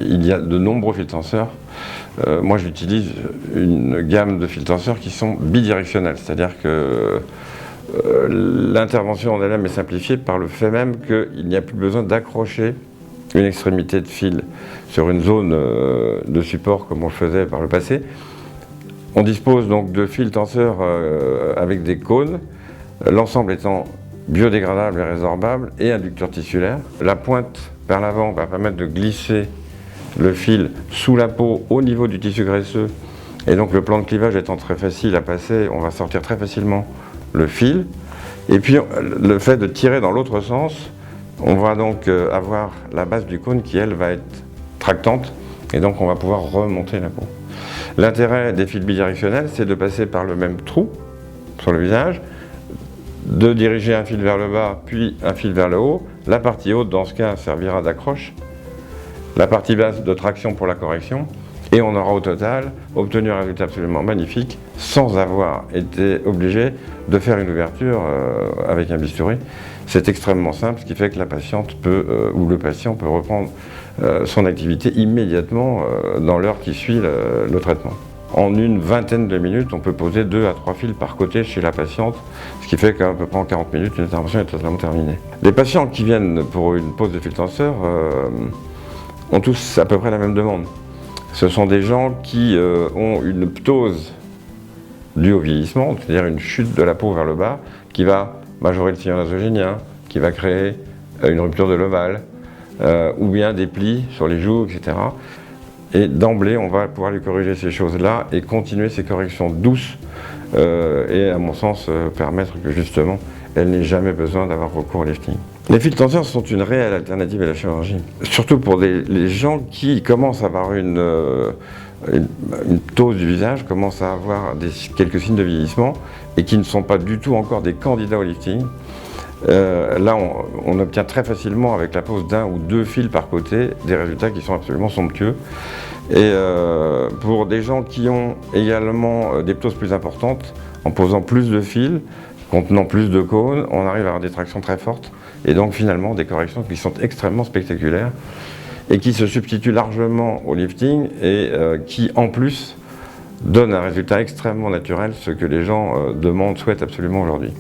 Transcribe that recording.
il y a de nombreux fils tenseurs. Moi, j'utilise une gamme de fils tenseurs qui sont bidirectionnels, c'est-à-dire que l'intervention en elle-même est simplifiée par le fait même qu'il n'y a plus besoin d'accrocher une extrémité de fil sur une zone de support comme on le faisait par le passé. On dispose donc de fils tenseurs avec des cônes, l'ensemble étant biodégradable et résorbable et inducteur tissulaire. La pointe vers l'avant va permettre de glisser le fil sous la peau au niveau du tissu graisseux, et donc le plan de clivage étant très facile à passer, on va sortir très facilement le fil. Et puis le fait de tirer dans l'autre sens, on va donc avoir la base du cône qui, elle, va être tractante, et donc on va pouvoir remonter la peau. L'intérêt des fils bidirectionnels, c'est de passer par le même trou sur le visage, de diriger un fil vers le bas, puis un fil vers le haut. La partie haute, dans ce cas, servira d'accroche. La partie basse de traction pour la correction. Et on aura au total obtenu un résultat absolument magnifique, sans avoir été obligé de faire une ouverture avec un bistouri. C'est extrêmement simple, ce qui fait que la patiente peut, ou le patient peut reprendre son activité immédiatement dans l'heure qui suit le traitement. En une vingtaine de minutes, on peut poser 2 à 3 fils par côté chez la patiente, ce qui fait qu'à peu près en 40 minutes, une intervention est totalement terminée. Les patients qui viennent pour une pose de fil tenseur ont tous à peu près la même demande. Ce sont des gens qui ont une ptose due au vieillissement, c'est-à-dire une chute de la peau vers le bas, qui va majorer le sillon nasogénien, qui va créer une rupture de l'ovale, ou bien des plis sur les joues, etc. Et d'emblée, on va pouvoir lui corriger ces choses-là et continuer ces corrections douces et, à mon sens, permettre que justement, elle n'ait jamais besoin d'avoir recours au lifting. Les fils tenseurs sont une réelle alternative à la chirurgie, surtout pour les gens qui commencent à avoir une ptose du visage, commencent à avoir quelques signes de vieillissement et qui ne sont pas du tout encore des candidats au lifting. Là, on obtient très facilement, avec la pose d'un ou 2 fils par côté, des résultats qui sont absolument somptueux. Et pour des gens qui ont également des ptoses plus importantes, en posant plus de fils, contenant plus de cônes, on arrive à avoir des tractions très fortes, et donc finalement des corrections qui sont extrêmement spectaculaires, et qui se substituent largement au lifting, et qui en plus donnent un résultat extrêmement naturel, ce que les gens demandent, souhaitent absolument aujourd'hui.